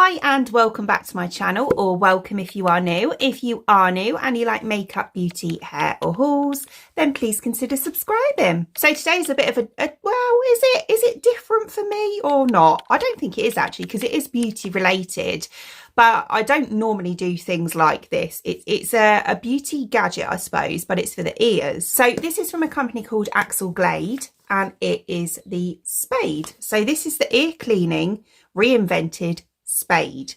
Hi and welcome back to my channel, or welcome if you are new. If you are new and you like makeup, beauty, hair or hauls, then please consider subscribing. So today is a bit of well, is it different for me or not? I don't think it is actually, because it is beauty related, but I don't normally do things like this. It's a beauty gadget, I suppose, but it's for the ears. So this is from a company called AXEL GLADE, and it is the Spade. So this is the ear cleaning reinvented Spade.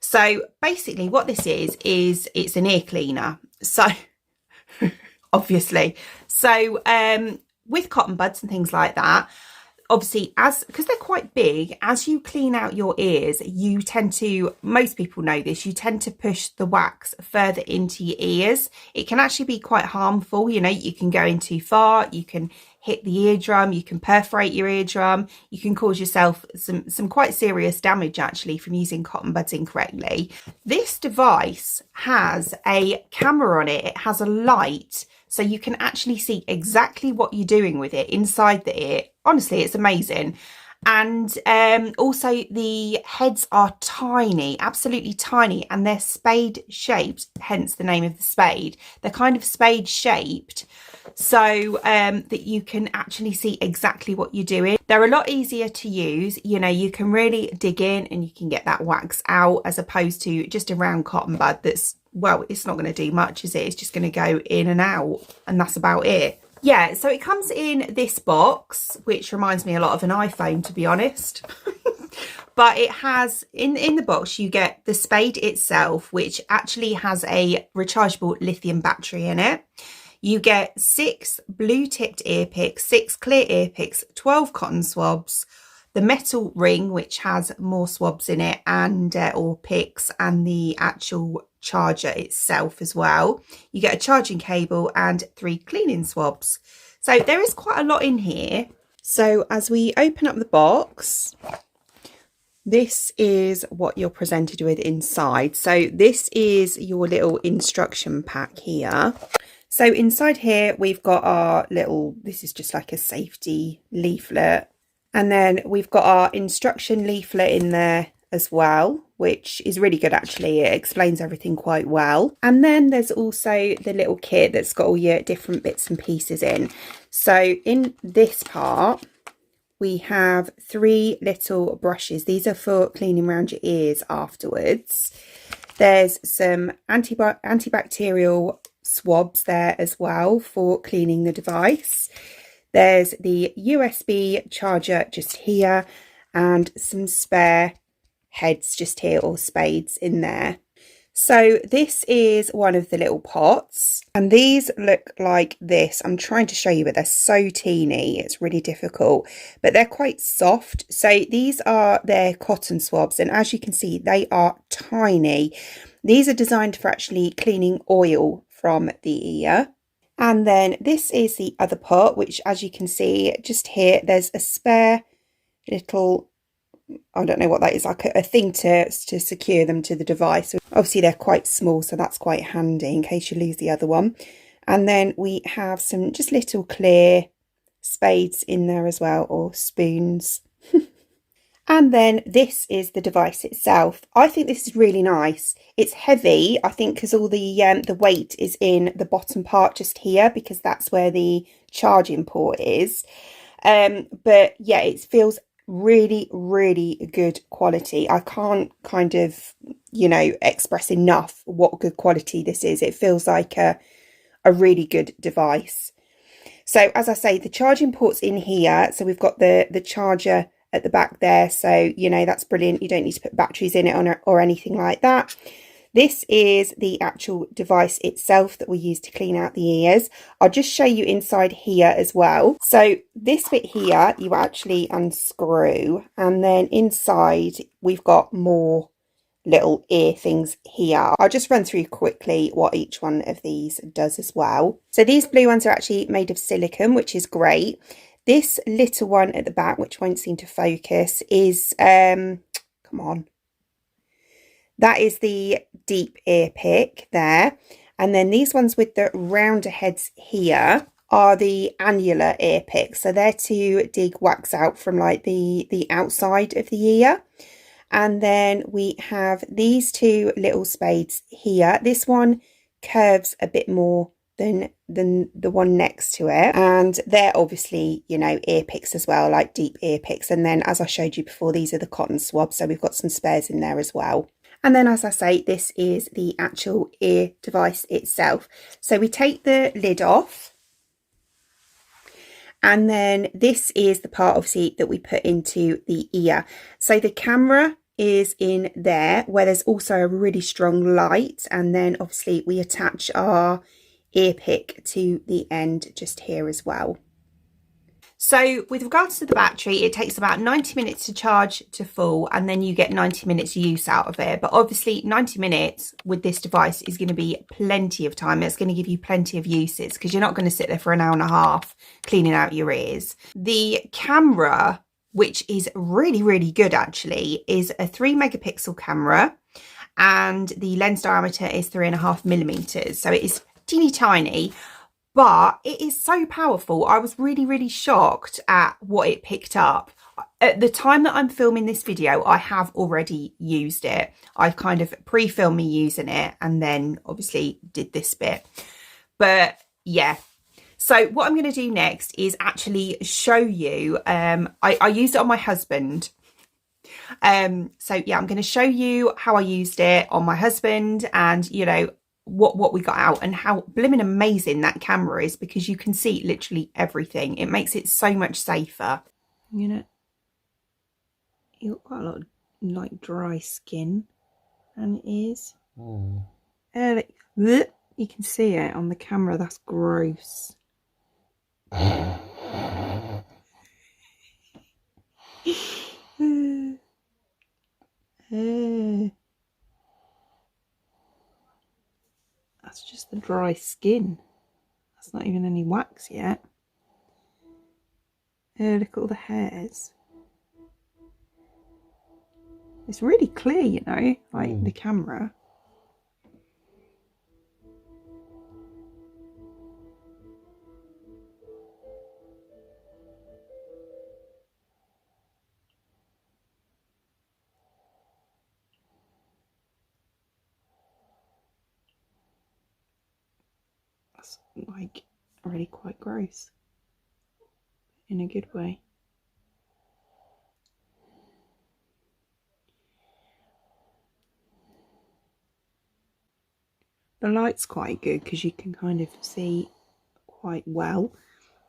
So basically what this is it's an ear cleaner. So obviously, so with cotton buds and things like that, obviously, because they're quite big, as you clean out your ears, you tend to, most people know this, you tend to push the wax further into your ears. It can actually be quite harmful. You know, you can go in too far, you can hit the eardrum, you can perforate your eardrum, you can cause yourself some quite serious damage actually from using cotton buds incorrectly. This device has a camera on it, it has a light, so you can actually see exactly what you're doing with it inside the ear. Honestly, it's amazing. And also the heads are tiny, absolutely tiny, and they're spade shaped, hence the name of the Spade. They're kind of spade shaped, so that you can actually see exactly what you're doing. They're a lot easier to use. You know, you can really dig in and you can get that wax out, as opposed to just a round cotton bud that's, well, it's not going to do much, is it? It's just going to go in and out, and that's about it. Yeah, so it comes in this box, which reminds me a lot of an iPhone, to be honest. But it has, in the box, you get the Spade itself, which actually has a rechargeable lithium battery in it. You get 6 blue-tipped ear picks, 6 clear ear picks, 12 cotton swabs, the metal ring, which has more swabs in it, and or picks, and the actual charger itself as well. You get a charging cable and 3 cleaning swabs. So there is quite a lot in here. So as we open up the box, this is what you're presented with inside. So this is your little instruction pack here. So inside here we've got our little, this is just like a safety leaflet, and then we've got our instruction leaflet in there as well, which is really good actually. It explains everything quite well. And then there's also the little kit that's got all your different bits and pieces in. So in this part we have 3 little brushes. These are for cleaning around your ears afterwards. There's some antibacterial swabs there as well for cleaning the device. There's the USB charger just here, and some spare heads just here, or spades in there. So this is one of the little pots, and these look like this. I'm trying to show you, but they're so teeny, it's really difficult, but they're quite soft. So these are their cotton swabs, and as you can see, they are tiny. These are designed for actually cleaning oil from the ear. And then this is the other pot, which, as you can see just here, there's a spare little, I don't know what that is, like a thing to secure them to the device. Obviously they're quite small, so that's quite handy in case you lose the other one. And then we have some just little clear spades in there as well, or spoons. And then this is the device itself. I think this is really nice. It's heavy, I think, because all the weight is in the bottom part just here, because that's where the charging port is. But yeah, it feels really, really good quality. I can't kind of, you know, express enough what good quality this is. It feels like a really good device. So as I say, the charging port's in here. So we've got the charger at the back there, so you know, that's brilliant. You don't need to put batteries in it or anything like that. This is the actual device itself that we use to clean out the ears. I'll just show you inside here as well. So this bit here you actually unscrew, and then inside we've got more little ear things here. I'll just run through quickly what each one of these does as well. So these blue ones are actually made of silicone, which is great. This little one at the back, which won't seem to focus, is, come on, that is the deep ear pick there. And then these ones with the rounder heads here are the annular ear picks. So they're to dig wax out from like the outside of the ear. And then we have these two little spades here. This one curves a bit more than the one next to it, and they're obviously, you know, ear picks as well, like deep ear picks. And then, as I showed you before, these are the cotton swabs, so we've got some spares in there as well. And then, as I say, this is the actual ear device itself. So we take the lid off, and then this is the part obviously that we put into the ear. So the camera is in there, where there's also a really strong light, and then obviously we attach our ear pick to the end just here as well. So with regards to the battery, it takes about 90 minutes to charge to full, and then you get 90 minutes use out of it. But obviously 90 minutes with this device is going to be plenty of time. It's going to give you plenty of uses, because you're not going to sit there for an hour and a half cleaning out your ears. The camera, which is really, really good actually, is a 3 megapixel camera, and the lens diameter is 3.5 millimeters. So it is teeny tiny, but it is so powerful. I was really, really shocked at what it picked up. At the time that I'm filming this video, I have already used it. I've kind of pre-filmed me using it and then obviously did this bit. But yeah. So what I'm going to do next is actually show you, I used it on my husband. So yeah, I'm going to show you how I used it on my husband, and you know, what we got out, and how blimmin' amazing that camera is, because you can see literally everything. It makes it so much safer. You know, you've got quite a lot of like dry skin and ears. You can see it on the camera. That's gross. That's just the dry skin. That's not even any wax yet. Look at all the hairs. It's really clear, you know, like the camera. That's like really quite gross in a good way. The light's quite good because you can kind of see quite well,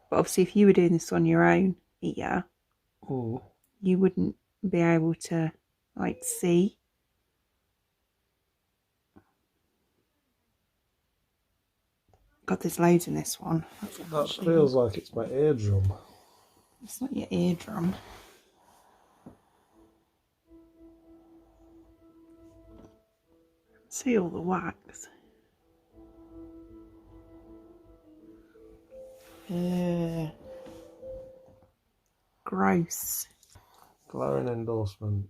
but obviously if you were doing this on your own ear, you wouldn't be able to like see. God, there's loads in this one. That feels like it's my eardrum. It's not your eardrum. See all the wax. Gross. Glaring endorsement.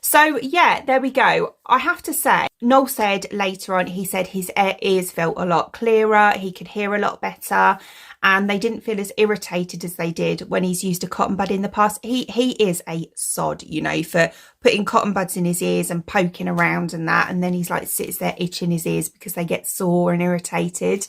So yeah, there we go. I have to say, Noel said later on, he said his ears felt a lot clearer, he could hear a lot better, and they didn't feel as irritated as they did when he's used a cotton bud in the past. He is a sod, you know, for putting cotton buds in his ears and poking around and that, and then he's like sits there itching his ears because they get sore and irritated.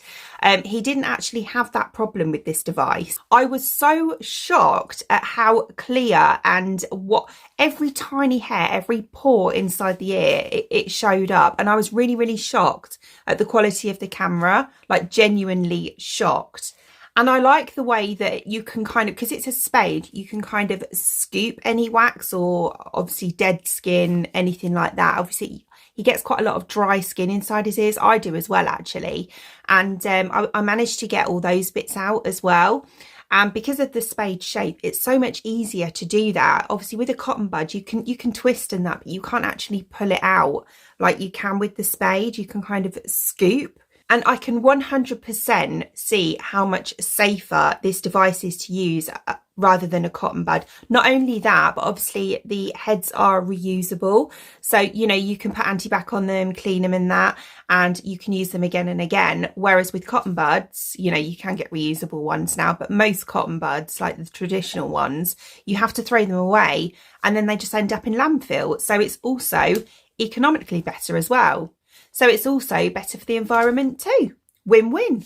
He didn't actually have that problem with this device. I was so shocked at how clear, and what every tiny hair, every pore inside the ear, it showed up. And I was really, really shocked at the quality of the camera, like genuinely shocked. And I like the way that you can kind of, because it's a spade, you can kind of scoop any wax or obviously dead skin, anything like that. Obviously, he gets quite a lot of dry skin inside his ears. I do as well, actually. And I managed to get all those bits out as well. And because of the spade shape, it's so much easier to do that. Obviously, with a cotton bud, you can twist and that, but you can't actually pull it out like you can with the spade. You can kind of scoop. And I can 100% see how much safer this device is to use rather than a cotton bud. Not only that, but obviously the heads are reusable. So, you know, you can put anti-bac on them, clean them and that, and you can use them again and again. Whereas with cotton buds, you know, you can get reusable ones now, but most cotton buds, like the traditional ones, you have to throw them away and then they just end up in landfill. So it's also economically better as well. So it's also better for the environment too. Win-win.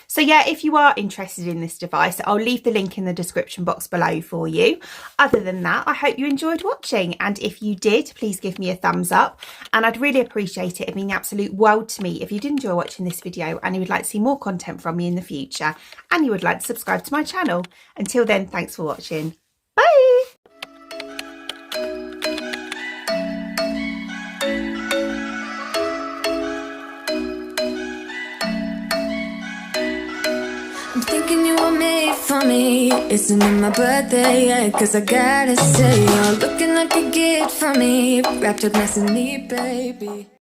So yeah, if you are interested in this device, I'll leave the link in the description box below for you. Other than that, I hope you enjoyed watching. And if you did, please give me a thumbs up. And I'd really appreciate it. It'd mean the absolute world to me if you did enjoy watching this video and you would like to see more content from me in the future and you would like to subscribe to my channel. Until then, thanks for watching. Bye! I'm thinking you were made for me. Isn't it my birthday yet? Cause I gotta say, you're looking like a gift for me, wrapped up nice and neat, baby.